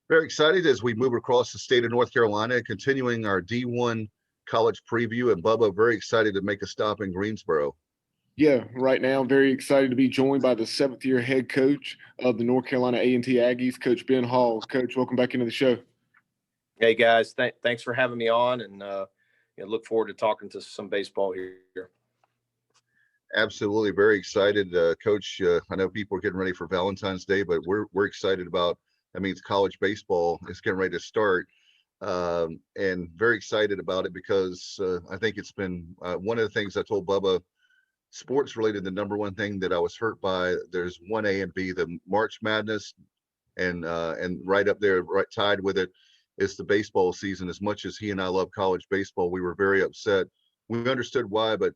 Very excited as we move across the state of North Carolina, continuing our D1 college preview. And Bubba, very excited to make a stop in Greensboro. Yeah, right now I'm very excited to be joined by the seventh-year head coach of the North Carolina A&T Aggies, Coach Ben Hall. Coach, welcome back into the show. Hey guys, thanks for having me on, and look forward to talking to some baseball here. Absolutely, very excited, Coach. I know people are getting ready for Valentine's Day, but we're excited about. That means college baseball is getting ready to start, and very excited about it because I think it's been one of the things I told Bubba. Sports related, the number one thing that I was hurt by. There's 1A and B, the March Madness, and right up there, right tied with it, is the baseball season. As much as he and I love college baseball, we were very upset. We understood why, but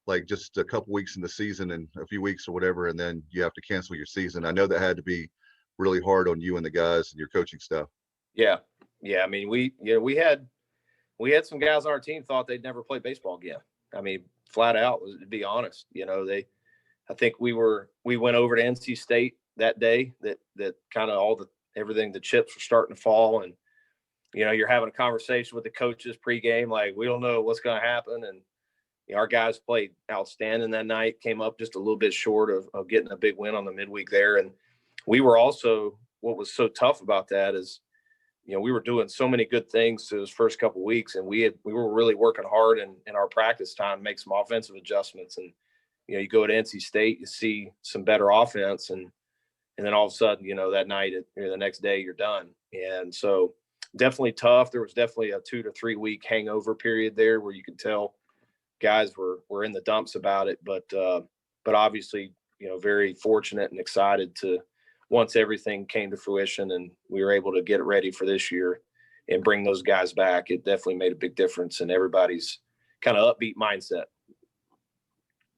like just a couple weeks in the season and a few weeks or whatever, and then you have to cancel your season. I know that had to be really hard on you and the guys and your coaching staff. Yeah. I mean, we had some guys on our team thought they'd never play baseball again. I mean, flat out, to be honest, I think we went over to NC State that day that kind of everything, the chips were starting to fall, and you're having a conversation with the coaches pregame, like, we don't know what's going to happen. And our guys played outstanding that night, came up just a little bit short of getting a big win on the midweek there. And we were also, what was so tough about that is, we were doing so many good things those first couple of weeks, and we were really working hard in our practice time to make some offensive adjustments. And, you go to NC State, you see some better offense, and then all of a sudden, that night or the next day you're done. And so definitely tough. There was definitely a 2 to 3 week hangover period there where you could tell guys were in the dumps about it. But obviously, very fortunate and excited to, once everything came to fruition and we were able to get it ready for this year and bring those guys back, it definitely made a big difference in everybody's kind of upbeat mindset.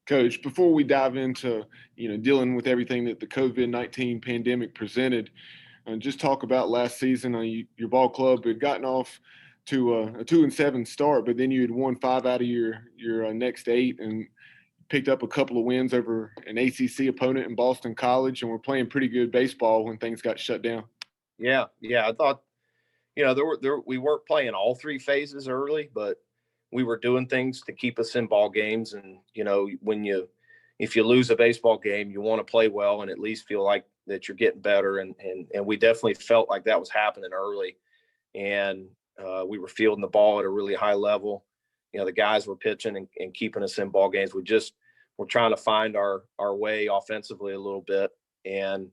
Coach, before we dive into, dealing with everything that the COVID-19 pandemic presented, just talk about last season. Your ball club had gotten off to a 2-7 start, but then you had won 5 out of your next 8 and picked up a couple of wins over an ACC opponent in Boston College, and we're playing pretty good baseball when things got shut down. Yeah. I thought, we weren't playing all 3 phases early, but we were doing things to keep us in ball games. And, if you lose a baseball game, you want to play well and at least feel like that you're getting better. And we definitely felt like that was happening early. And we were fielding the ball at a really high level. The guys were pitching and keeping us in ball games. We're trying to find our way offensively a little bit, and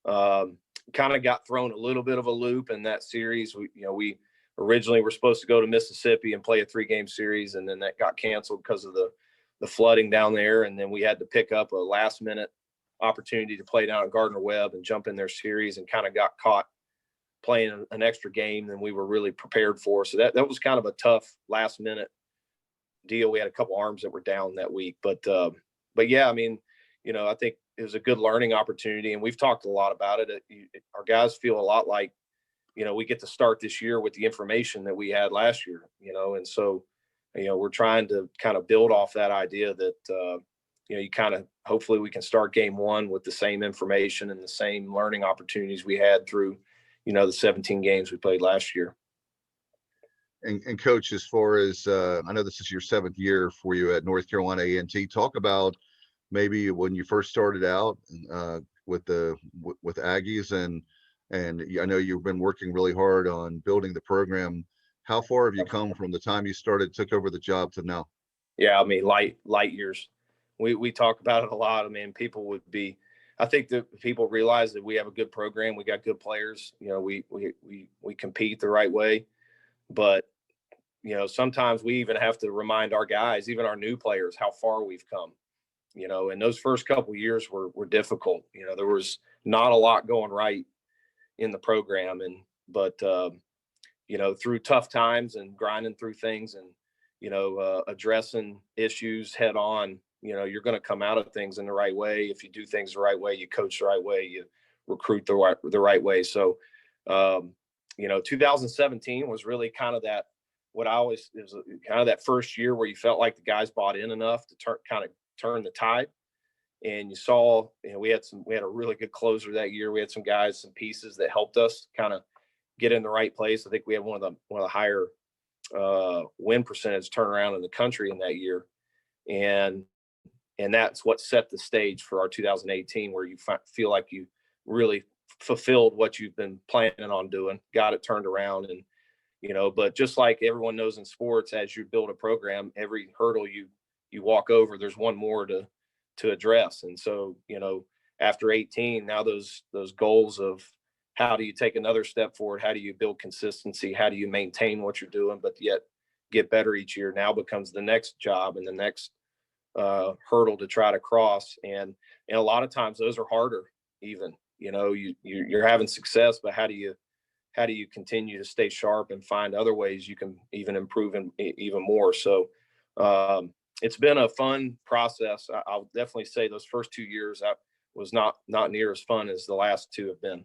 kind of got thrown a little bit of a loop in that series. We originally were supposed to go to Mississippi and play a 3-game series, and then that got canceled because of the flooding down there. And then we had to pick up a last minute opportunity to play down at Gardner Webb and jump in their series, and kind of got caught playing an extra game than we were really prepared for. So that was kind of a tough last minute deal. We had a couple arms that were down that week, but yeah, I mean, I think it was a good learning opportunity, and we've talked a lot about it. Our guys feel a lot like, we get to start this year with the information that we had last year, and so, we're trying to kind of build off that idea that, you kind of, hopefully we can start game 1 with the same information and the same learning opportunities we had through, the 17 games we played last year. And Coach, as far as I know, this is your 7th year for you at North Carolina A&T. Talk about maybe when you first started out with Aggies, and I know you've been working really hard on building the program. How far have you come from the time you took over the job to now? Yeah, I mean, light years. We talk about it a lot. I mean, I think that people realize that we have a good program. We got good players. We compete the right way. But, sometimes we even have to remind our guys, even our new players, how far we've come. And those first couple of years were difficult. There was not a lot going right in the program. But through tough times and grinding through things and, addressing issues head on, you're going to come out of things in the right way. If you do things the right way, you coach the right way, you recruit the right way. So, 2017 was really kind of that, it was kind of that first year where you felt like the guys bought in enough to turn the tide. And you saw, we had a really good closer that year. We had some guys, some pieces that helped us kind of get in the right place. I think we have one of the higher win percentage turnaround in the country in that year, and that's what set the stage for our 2018, where you feel like you really fulfilled what you've been planning on doing, got it turned around. And but just like everyone knows in sports, as you build a program, every hurdle you walk over, there's one more to address. And so after 18, now those goals of how do you take another step forward, how do you build consistency, how do you maintain what you're doing but yet get better each year, now becomes the next job and the next hurdle to try to cross. And a lot of times those are harder. Even you're having success, but how do you continue to stay sharp and find other ways you can even improve even more? So it's been a fun process. I'll definitely say those first 2 years was not near as fun as the last two have been.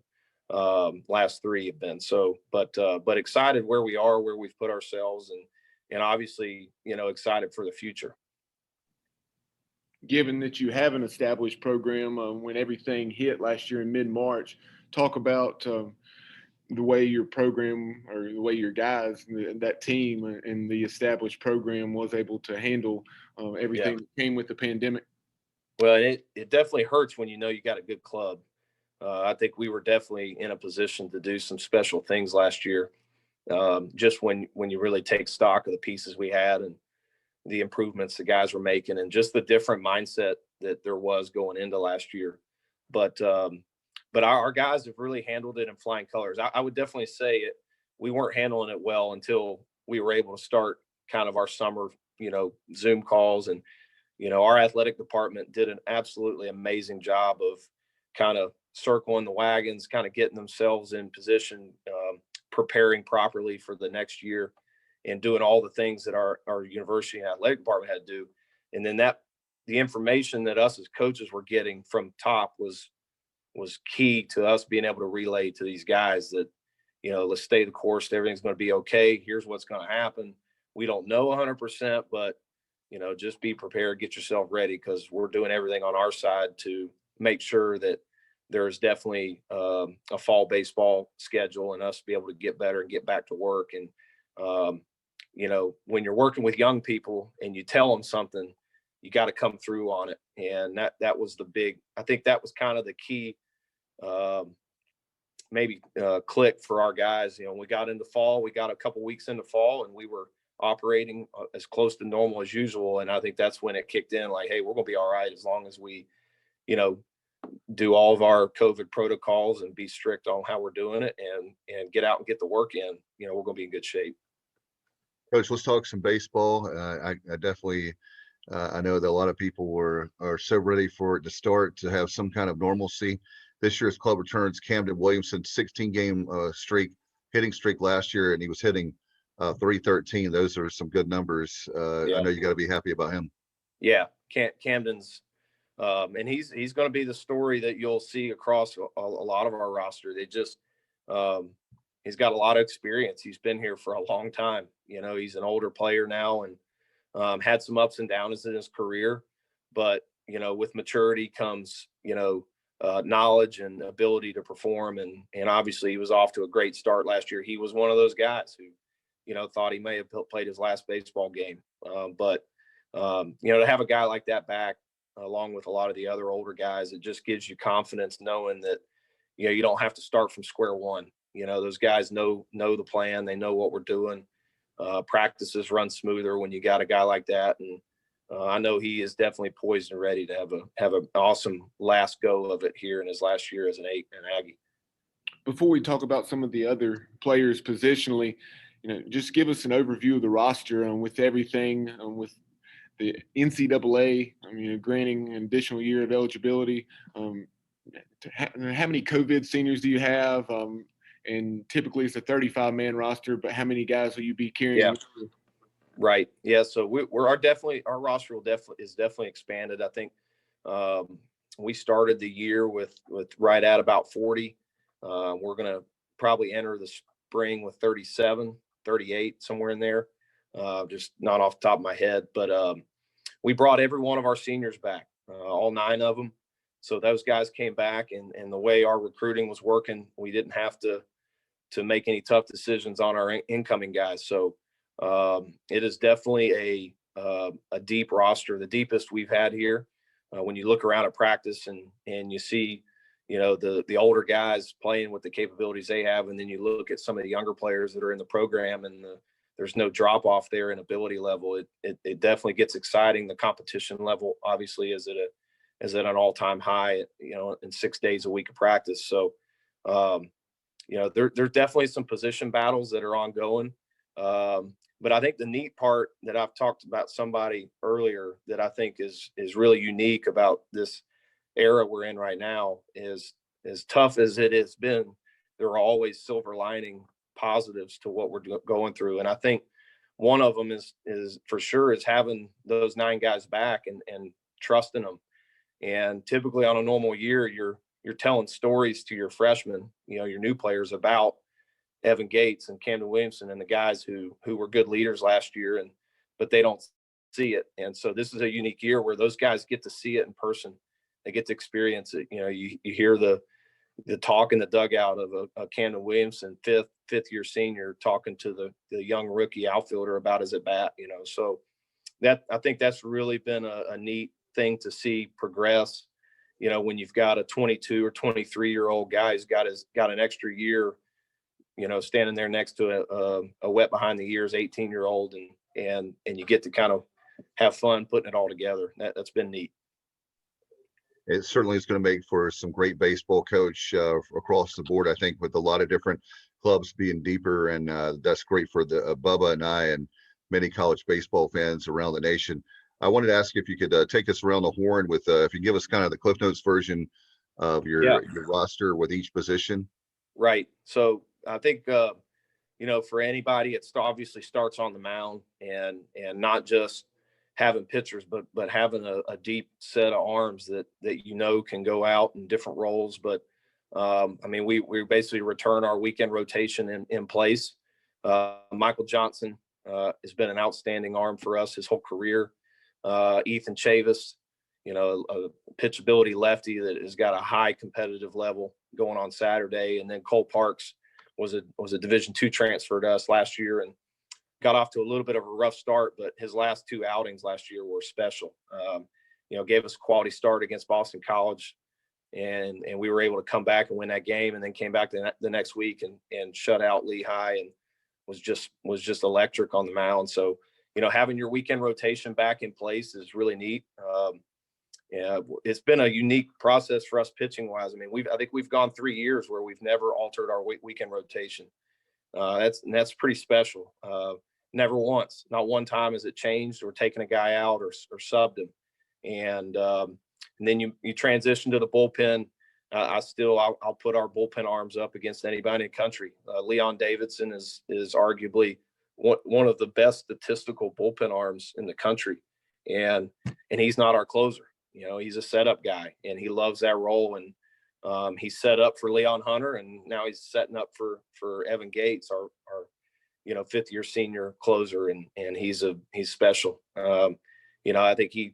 Last three have been. So, but excited where we are, where we've put ourselves, and obviously excited for the future. Given that you have an established program, when everything hit last year in mid-March, talk about the way your program, or the way your guys, that team and the established program was able to handle everything that came with the pandemic. Well, it definitely hurts when you got a good club. I think we were definitely in a position to do some special things last year. Just when you really take stock of the pieces we had and the improvements the guys were making, and just the different mindset that there was going into last year. But our guys have really handled it in flying colors. I would definitely say we weren't handling it well until we were able to start kind of our summer, Zoom calls. And, our athletic department did an absolutely amazing job of kind of circling the wagons, kind of getting themselves in position, preparing properly for the next year, and doing all the things that our university and athletic department had to do. And then the information that us as coaches were getting from top was key to us being able to relay to these guys that, let's stay the course. Everything's going to be okay. Here's what's going to happen. We don't know 100%, but, just be prepared, get yourself ready, because we're doing everything on our side to make sure that there's definitely a fall baseball schedule, and us be able to get better and get back to work. And, when you're working with young people and you tell them something, you got to come through on it. And that was I think that was kind of the key, click for our guys. We got into fall, we got a couple weeks into fall, and we were operating as close to normal as usual. And I think that's when it kicked in, like, hey, we're going to be all right as long as we, do all of our COVID protocols and be strict on how we're doing it, and get out and get the work in. We're going to be in good shape. Coach, let's talk some baseball. I definitely, I know that a lot of people are so ready for it to start, to have some kind of normalcy. This year's club returns Camden Williamson's 16-game hitting streak last year, and he was hitting .313. Those are some good numbers. I know you got to be happy about him. Yeah, Camden's, and he's going to be the story that you'll see across a lot of our roster. They just, he's got a lot of experience. He's been here for a long time. He's an older player now, and had some ups and downs in his career, but with maturity comes knowledge and ability to perform. And obviously he was off to a great start last year. He was one of those guys who thought he may have played his last baseball game, but to have a guy like that back, along with a lot of the other older guys, it just gives you confidence knowing that you don't have to start from square one. Those guys know the plan. They know what we're doing. Practices run smoother when you got a guy like that. And I know he is definitely poised and ready to have an awesome last go of it here in his last year as an Aggie. Before we talk about some of the other players positionally, just give us an overview of the roster, with everything, with the NCAA, granting an additional year of eligibility. How many COVID seniors do you have? And typically it's a 35-man roster, but how many guys will you be carrying? Yeah. Right. Yeah. So our roster is definitely expanded. I think we started the year with right at about 40. We're going to probably enter the spring with 37, 38, somewhere in there. Just not off the top of my head, but we brought every one of our seniors back, all 9 of them. So those guys came back, and the way our recruiting was working, we didn't have to make any tough decisions on our incoming guys. So it is definitely a deep roster, the deepest we've had here. When you look around at practice and you see, the older guys playing with the capabilities they have, and then you look at some of the younger players that are in the program, and there's no drop off there in ability level. It definitely gets exciting. The competition level obviously is at an all-time high, in 6 days a week of practice. So, there's definitely some position battles that are ongoing. But I think the neat part that I've talked about somebody earlier that I think is really unique about this era we're in right now is, as tough as it has been, there are always silver lining positives to what we're going through. And I think one of them is for sure is having those 9 guys back and trusting them. And typically on a normal year, you're telling stories to your freshmen, your new players, about Evan Gates and Camden Williamson and the guys who were good leaders last year, but they don't see it. And so this is a unique year where those guys get to see it in person. They get to experience it. You hear the talk in the dugout of a Camden Williamson, fifth year senior, talking to the young rookie outfielder about his at bat. So that, I think that's really been a neat thing to see progress. When you've got a 22 or 23-year-old guy who's got an extra year, standing there next to a wet behind the ears 18-year-old, and you get to kind of have fun putting it all together. That's been neat. It certainly is going to make for some great baseball, Coach, across the board. I think with a lot of different clubs being deeper, and that's great for the Bubba and I and many college baseball fans around the nation. I wanted to ask you if you could take us around the horn with, if you give us kind of the Cliff Notes version of your roster with each position. Right. So I think, for anybody, it obviously starts on the mound, and not just having pitchers, but having a deep set of arms that can go out in different roles. But we basically return our weekend rotation in place. Michael Johnson has been an outstanding arm for us his whole career. Ethan Chavis, a pitchability lefty that has got a high competitive level going on Saturday. And then Cole Parks was a Division II transfer to us last year and got off to a little bit of a rough start, but his last 2 outings last year were special. Gave us a quality start against Boston College, and we were able to come back and win that game, and then came back the next week and shut out Lehigh, and was just electric on the mound. So, having your weekend rotation back in place is really neat. It's been a unique process for us pitching wise. I think we've gone 3 years where we've never altered our weekend rotation. That's pretty special. Never once, not one time has it changed or taken a guy out or subbed him. And then you transition to the bullpen. I'll put our bullpen arms up against anybody in the country. Leon Davidson is arguably one of the best statistical bullpen arms in the country. And he's not our closer. He's a setup guy, and he loves that role. And he's set up for Leon Hunter, and now he's setting up for Evan Gates, our 5th year senior closer, and he's special. I think he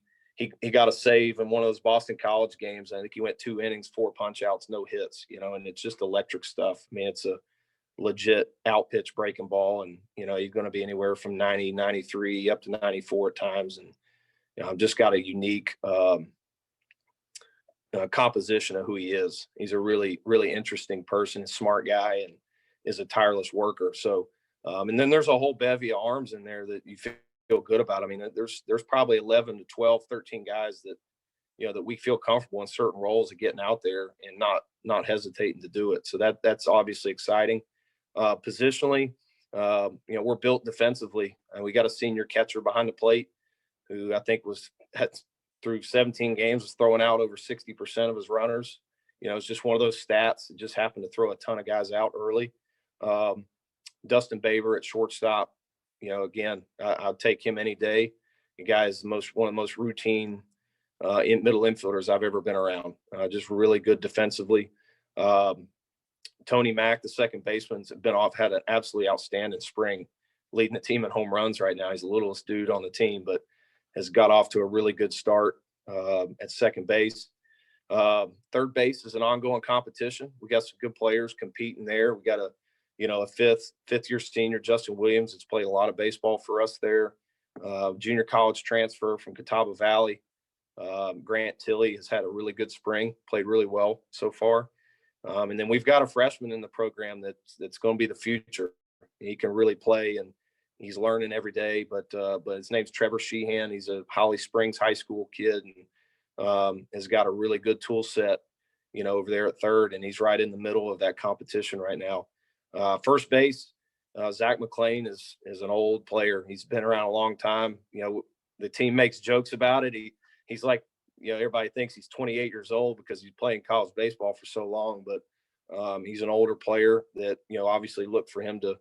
got a save in one of those Boston College games. I think he went 2 innings, 4 punch outs, no hits, and it's just electric stuff. It's a legit out pitch breaking ball, and he's going to be anywhere from 90, 93 up to 94 at times. And just got a unique composition of who he is. He's a really, really interesting person, a smart guy, and is a tireless worker. So, and then there's a whole bevy of arms in there that you feel good about. There's probably 11 to 12, 13 guys that, that we feel comfortable in certain roles of getting out there and not hesitating to do it. So that's obviously exciting. Positionally, we're built defensively, and we got a senior catcher behind the plate who I think through 17 games was throwing out over 60% of his runners. It's just one of those stats. It just happened to throw a ton of guys out early. Dustin Baber at shortstop. Again, I'll take him any day. The guy is one of the most routine middle infielders I've ever been around. Just really good defensively. Tony Mack, the second baseman, had an absolutely outstanding spring, leading the team in home runs right now. He's the littlest dude on the team, but has got off to a really good start at second base. Third base is an ongoing competition. We got some good players competing there. We got a fifth year senior, Justin Williams, has played a lot of baseball for us there. Junior college transfer from Catawba Valley. Grant Tilley has had a really good spring, played really well so far. And then we've got a freshman in the program that's going to be the future. He can really play, and he's learning every day. But his name's Trevor Sheehan. He's a Holly Springs High School kid, and has got a really good tool set, over there at third, and he's right in the middle of that competition right now. First base, Zach McLean is an old player. He's been around a long time. The team makes jokes about it. He's like, everybody thinks he's 28 years old because he's playing college baseball for so long, but he's an older player that, obviously look for him to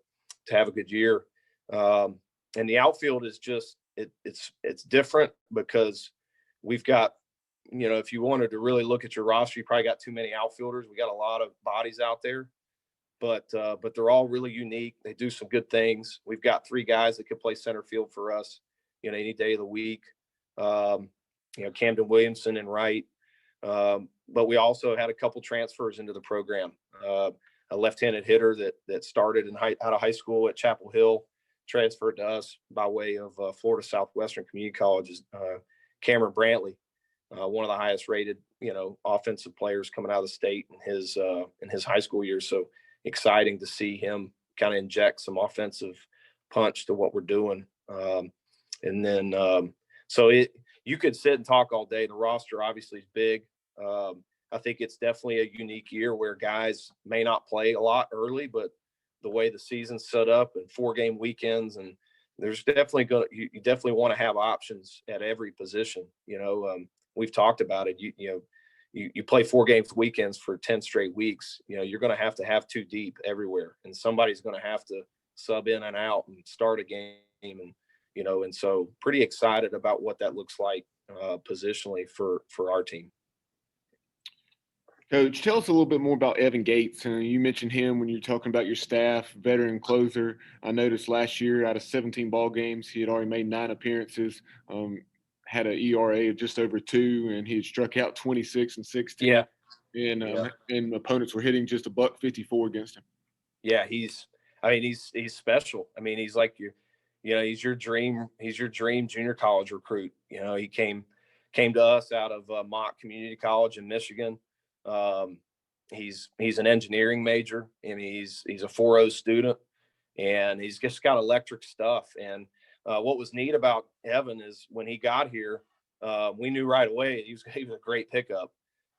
have a good year. And the outfield is just, it's different because we've got, if you wanted to really look at your roster, you probably got too many outfielders. We got a lot of bodies out there, but they're all really unique. They do some good things. We've got 3 guys that could play center field for us, any day of the week. Camden Williamson and Wright. But we also had a couple transfers into the program. A left-handed hitter that started out of high school at Chapel Hill, transferred to us by way of Florida Southwestern Community College, Cameron Brantley, one of the highest rated, offensive players coming out of the state in his high school years. So exciting to see him kind of inject some offensive punch to what we're doing. And then, you could sit and talk all day. The roster obviously is big. I think it's definitely a unique year where guys may not play a lot early, but the way the season's set up and 4-game weekends, and there's definitely you definitely want to have options at every position. We've talked about it. You play 4 games weekends for 10 straight weeks. You're going to have 2 deep everywhere, and somebody's going to have to sub in and out and start a game. And so pretty excited about what that looks like positionally for our team. Coach, tell us a little bit more about Evan Gates. You mentioned him when you're talking about your staff, veteran closer. I noticed last year out of 17 ball games, he had already made 9 appearances, had an ERA of just over 2, and he had struck out 26 and 16. Yeah. And opponents were hitting just $154 against him. Yeah, he's special. He's like he's your dream junior college recruit. He came to us out of Mott Community College in Michigan. He's an engineering major. He's a 4.0 student, and he's just got electric stuff. And what was neat about Evan is when he got here, we knew right away he was a great pickup.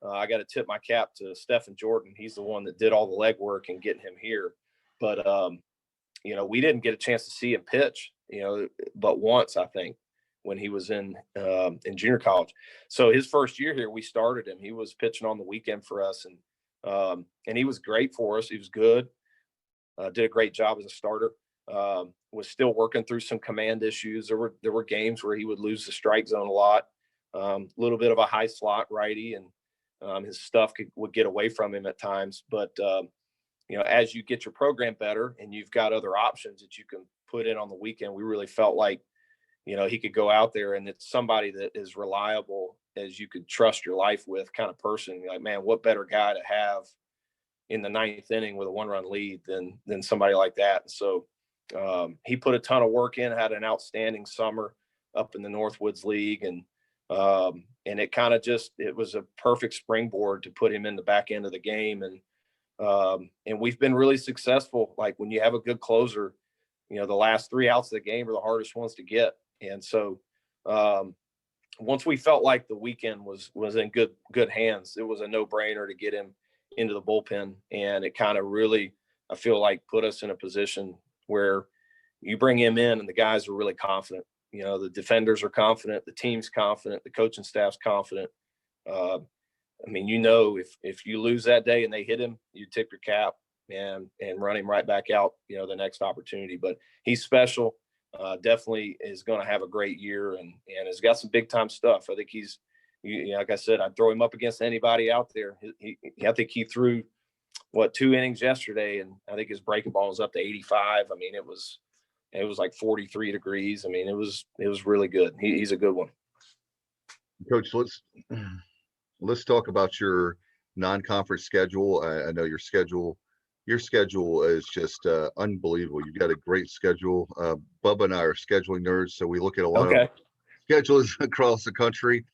I got to tip my cap to Stephen Jordan. He's the one that did all the legwork and getting him here. But we didn't get a chance to see him pitch, but once, I think, when he was in junior college. So his first year here, we started him. He was pitching on the weekend for us, and he was great for us. He was good. Did a great job as a starter. Was still working through some command issues. There were games where he would lose the strike zone a lot. A little bit of a high slot righty, and his stuff would get away from him at times. But as you get your program better and you've got other options that you can put in on the weekend, we really felt like, he could go out there and it's somebody that is reliable as you could trust your life with kind of person. Like, man, what better guy to have in the 9th inning with a 1-run lead than somebody like that. And so he put a ton of work in, had an outstanding summer up in the Northwoods League. And it kind of it was a perfect springboard to put him in the back end of the game. And we've been really successful. Like when you have a good closer, the last 3 outs of the game are the hardest ones to get. And so once we felt like the weekend was in good hands, it was a no-brainer to get him into the bullpen. And it kind of really, I feel like, put us in a position where you bring him in and the guys are really confident. The defenders are confident, the team's confident, the coaching staff's confident. If you lose that day and they hit him, you tip your cap and run him right back out, the next opportunity. But he's special. Definitely is going to have a great year and has got some big time stuff. I think he's, like I said, I'd throw him up against anybody out there. I think he threw 2 innings yesterday, and I think his breaking ball was up to 85. It was like 43 degrees. It was really good. He's a good one. Coach, let's talk about your non-conference schedule. I know your schedule your schedule is just unbelievable. You've got a great schedule. Bubba and I are scheduling nerds, so we look at a lot of Okay. schedules across the country.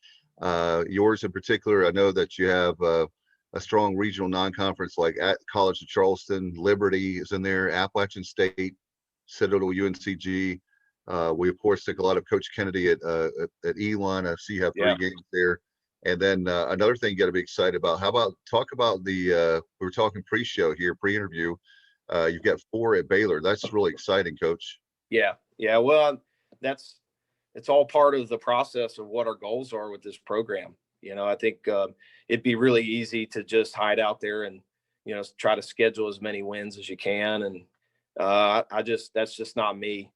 Yours in particular, I know that you have a strong regional non-conference like at College of Charleston, Liberty is in there, Appalachian State, Citadel, UNCG. We of course think a lot of Coach Kennedy at Elon. I see you have Yeah. 3 games there. And then another thing you got to be excited about. How about talk about the we were talking pre-show here, pre-interview. You've got 4 at Baylor. That's really exciting, Coach. Yeah. Yeah. Well, it's all part of the process of what our goals are with this program. I think it'd be really easy to just hide out there and, try to schedule as many wins as you can. And that's just not me.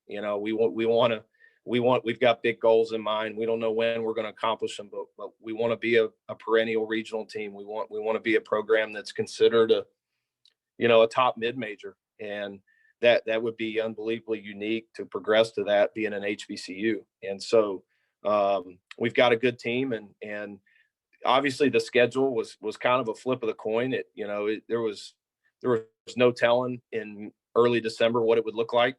We've got big goals in mind. We don't know when we're going to accomplish them, but we want to be a perennial regional team. We want to be a program that's considered a top mid-major. And that would be unbelievably unique to progress to that being an HBCU. And so we've got a good team, and obviously the schedule was kind of a flip of the coin. There was no telling in early December what it would look like.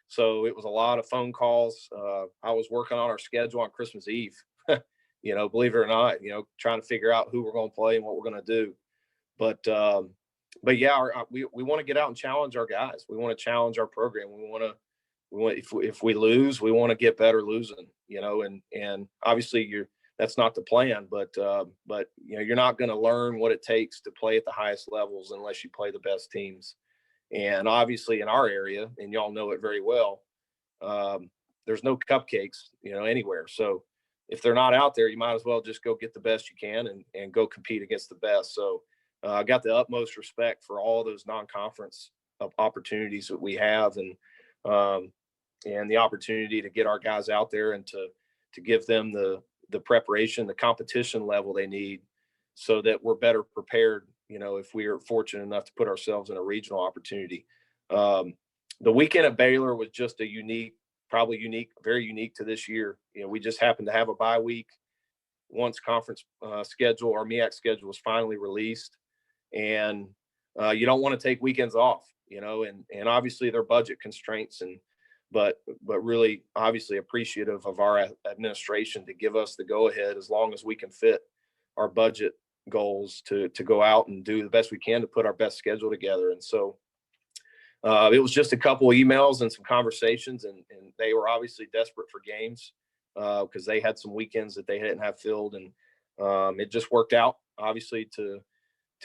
So it was a lot of phone calls. I was working on our schedule on Christmas Eve, believe it or not, trying to figure out who we're going to play and what we're going to do. But yeah, we want to get out and challenge our guys. We want to challenge our program. We want if we lose, we want to get better losing, and obviously that's not the plan, but you're not going to learn what it takes to play at the highest levels unless you play the best teams. And obviously in our area, and y'all know it very well, there's no cupcakes, anywhere. So if they're not out there, you might as well just go get the best you can and go compete against the best. So I got the utmost respect for all those non-conference opportunities that we have, and the opportunity to get our guys out there and to give them the preparation, the competition level they need, so that we're better prepared, if we are fortunate enough to put ourselves in a regional opportunity. The weekend at Baylor was just very unique to this year. We just happened to have a bye week once conference schedule, our MEAC schedule, was finally released. And you don't want to take weekends off, and obviously there are budget constraints, but really obviously appreciative of our administration to give us the go ahead as long as we can fit our budget goals to go out and do the best we can to put our best schedule together. And so it was just a couple of emails and some conversations, and they were obviously desperate for games because they had some weekends that they didn't have filled, and it just worked out obviously to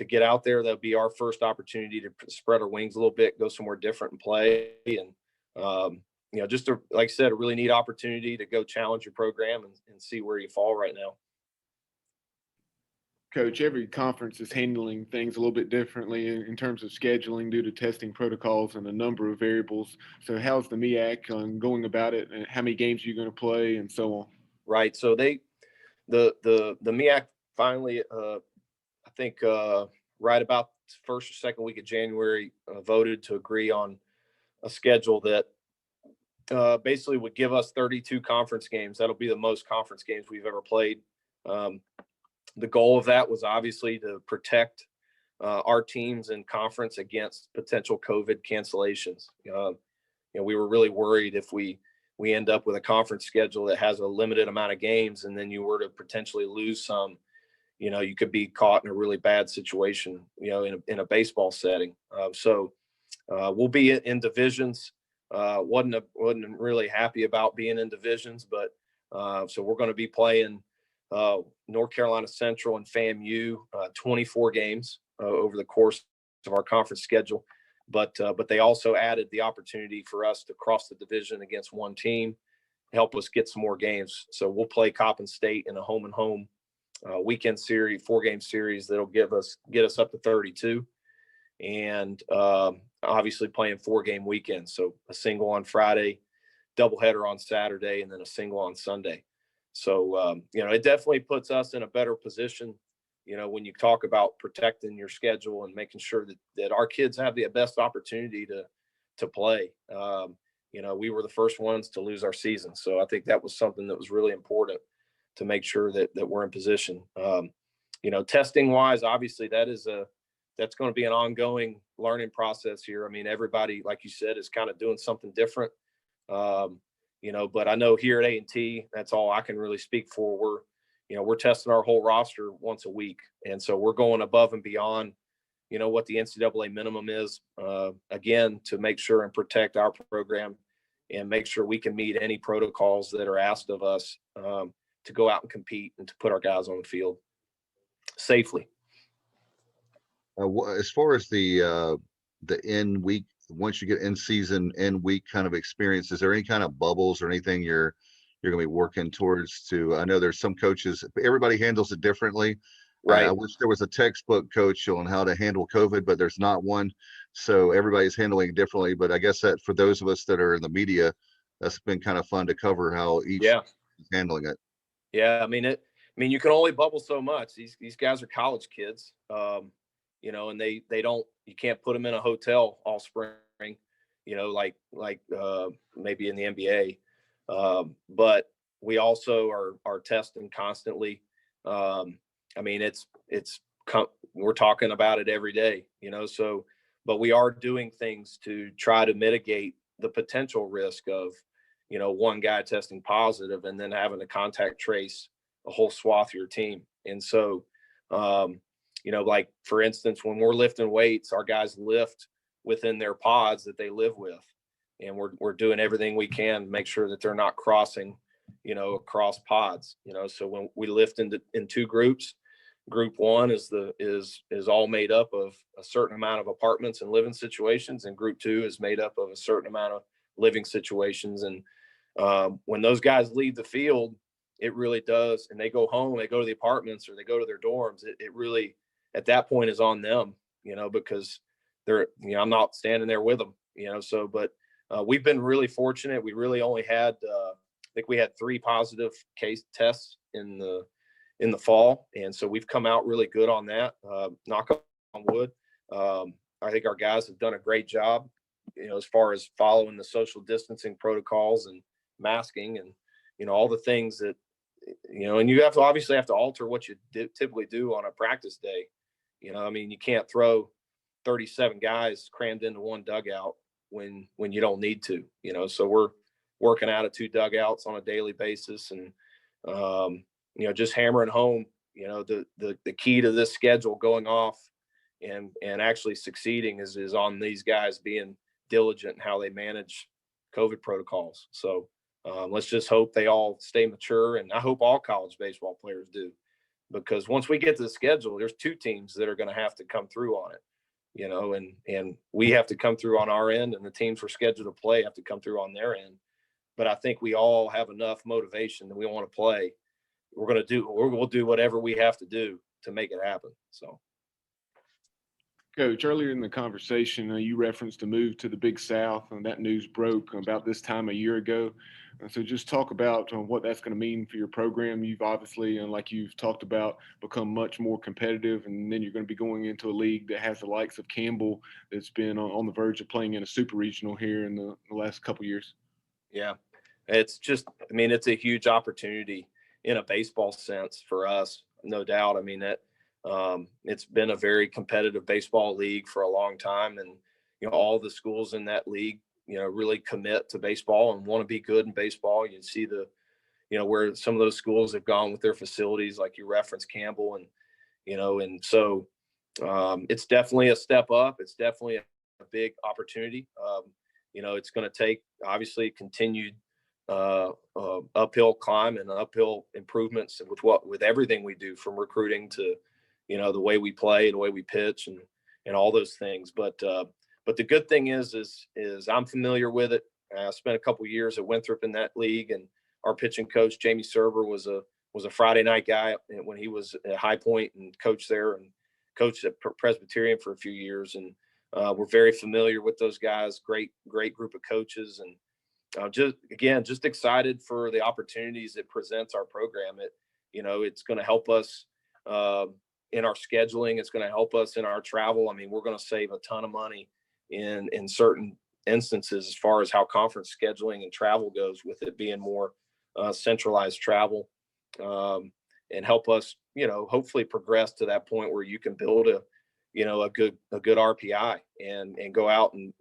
get out there. That'll be our first opportunity to spread our wings a little bit, go somewhere different and play. And, just like I said, a really neat opportunity to go challenge your program and see where you fall right now. Coach, every conference is handling things a little bit differently in terms of scheduling due to testing protocols and a number of variables. So how's the MEAC going about it, and how many games are you going to play and so on? Right. So the MEAC finally, I think right about the first or second week of January, voted to agree on a schedule that basically would give us 32 conference games. That'll be the most conference games we've ever played. The goal of that was obviously to protect our teams in conference against potential COVID cancellations. We were really worried if we end up with a conference schedule that has a limited amount of games, and then you were to potentially lose some, you could be caught in a really bad situation, in a baseball setting. So we'll be in divisions. Wasn't really happy about being in divisions, but so we're going to be playing North Carolina Central and FAMU 24 games over the course of our conference schedule. But they also added the opportunity for us to cross the division against one team, help us get some more games. So we'll play Coppin State in a home and home weekend series, 4-game series that'll get us up to 32, and obviously playing 4-game weekends. So a single on Friday, doubleheader on Saturday, and then a single on Sunday. So it definitely puts us in a better position, when you talk about protecting your schedule and making sure that our kids have the best opportunity to play. We were the first ones to lose our season, so I think that was something that was really important to make sure that we're in position. Testing wise, obviously that is that's going to be an ongoing learning process here. I mean, everybody, like you said, is kind of doing something different. But I know here at A&T, that's all I can really speak for. We're testing our whole roster once a week. And so we're going above and beyond, what the NCAA minimum is, again, to make sure and protect our program and make sure we can meet any protocols that are asked of us, to go out and compete and to put our guys on the field safely. As far as the end week, once you get in season, end week kind of experience, is there any kind of bubbles or anything you're going to be working towards to? I know there's some coaches, everybody handles it differently. Right. I wish there was a textbook, coach, on how to handle COVID, but there's not one. So everybody's handling it differently. But I guess that for those of us that are in the media, that's been kind of fun to cover how each is handling it. Yeah. I mean, you can only bubble so much. These guys are college kids, and you can't put them in a hotel all spring, like maybe in the NBA. But we also are testing constantly. I mean, we're talking about it every day, but we are doing things to try to mitigate the potential risk of, one guy testing positive and then having to contact trace a whole swath of your team. And so, like for instance, when we're lifting weights, our guys lift within their pods that they live with. And we're doing everything we can to make sure that they're not crossing, across pods, so when we lift in two groups, group one is all made up of a certain amount of apartments and living situations, and group two is made up of a certain amount of living situations. And when those guys leave the field, it really does, and they go home, they go to the apartments or they go to their dorms, it really at that point is on them, because they're, I'm not standing there with them, but we've been really fortunate. We really only had I think we had 3 positive case tests in the fall, and so we've come out really good on that. Knock on wood. I think our guys have done a great job, as far as following the social distancing protocols and masking and all the things that and you obviously have to alter what you typically do on a practice day. I mean, you can't throw 37 guys crammed into one dugout when you don't need to. So we're working out of 2 dugouts on a daily basis, and just hammering home the key to this schedule going off and actually succeeding is on these guys being diligent in how they manage COVID protocols. So let's just hope they all stay mature, and I hope all college baseball players do, because once we get to the schedule, there's 2 teams that are going to have to come through on it, and we have to come through on our end, and the teams we're scheduled to play have to come through on their end. But I think we all have enough motivation that we want to play. We'll do whatever we have to do to make it happen. So, Coach, earlier in the conversation, you referenced a move to the Big South, and that news broke about this time a year ago. So just talk about what that's going to mean for your program. You've obviously, and like you've talked about, become much more competitive, and then you're going to be going into a league that has the likes of Campbell that's been on the verge of playing in a super regional here in the last couple of years. Yeah, it's a huge opportunity in a baseball sense for us, no doubt. I mean, it's been a very competitive baseball league for a long time, and all the schools in that league really commit to baseball and want to be good in baseball. You see where some of those schools have gone with their facilities, like you referenced Campbell, and so it's definitely a step up. It's definitely a big opportunity. It's going to take obviously continued uphill climb and uphill improvements with everything we do, from recruiting to the way we play, the way we pitch, and all those things. But the good thing is I'm familiar with it. I spent a couple years at Winthrop in that league, and our pitching coach Jamie Serber was a Friday night guy when he was at High Point and coached there, and coached at Presbyterian for a few years, and we're very familiar with those guys. Great group of coaches, and just excited for the opportunities it presents our program. It's going to help us in our scheduling. It's going to help us in our travel. I mean, we're going to save a ton of money in certain instances as far as how conference scheduling and travel goes, with it being more centralized travel, and help us, hopefully progress to that point where you can build a good RPI and go out and,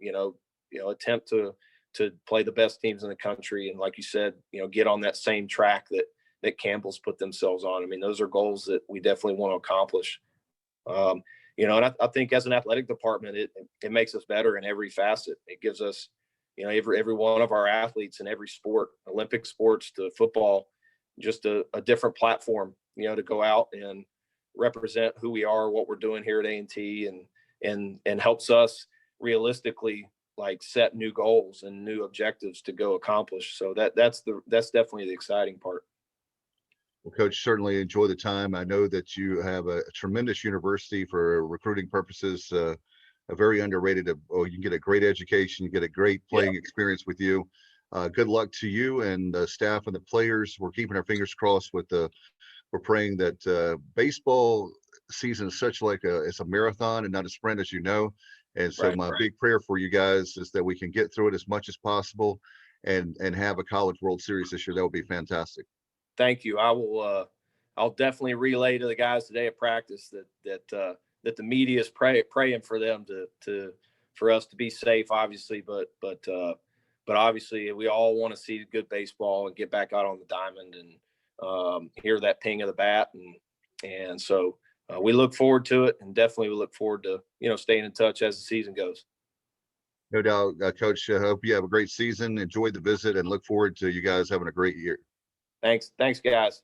attempt to play the best teams in the country. And like you said, get on that same track that Campbell's put themselves on. I mean, those are goals that we definitely want to accomplish. And I think as an athletic department, it makes us better in every facet. It gives us, every one of our athletes in every sport, Olympic sports to football, just a different platform, to go out and represent who we are, what we're doing here at A&T, and helps us realistically like set new goals and new objectives to go accomplish. So that's definitely the exciting part. Well, Coach, certainly enjoy the time. I know that you have a tremendous university for recruiting purposes, a very underrated. You can get a great education, you get a great playing experience with you. Good luck to you and the staff and the players. We're keeping our fingers crossed we're praying that baseball season is it's a marathon and not a sprint, as you know. And so my big prayer for you guys is that we can get through it as much as possible and have a College World Series this year. That would be fantastic. Thank you. I will. I'll definitely relay to the guys today at practice that the media is praying for them for us to be safe, obviously, but obviously we all want to see good baseball and get back out on the diamond and hear that ping of the bat, and so we look forward to it, and definitely we look forward to staying in touch as the season goes. No doubt, Coach. I hope you have a great season. Enjoy the visit, and look forward to you guys having a great year. Thanks, guys.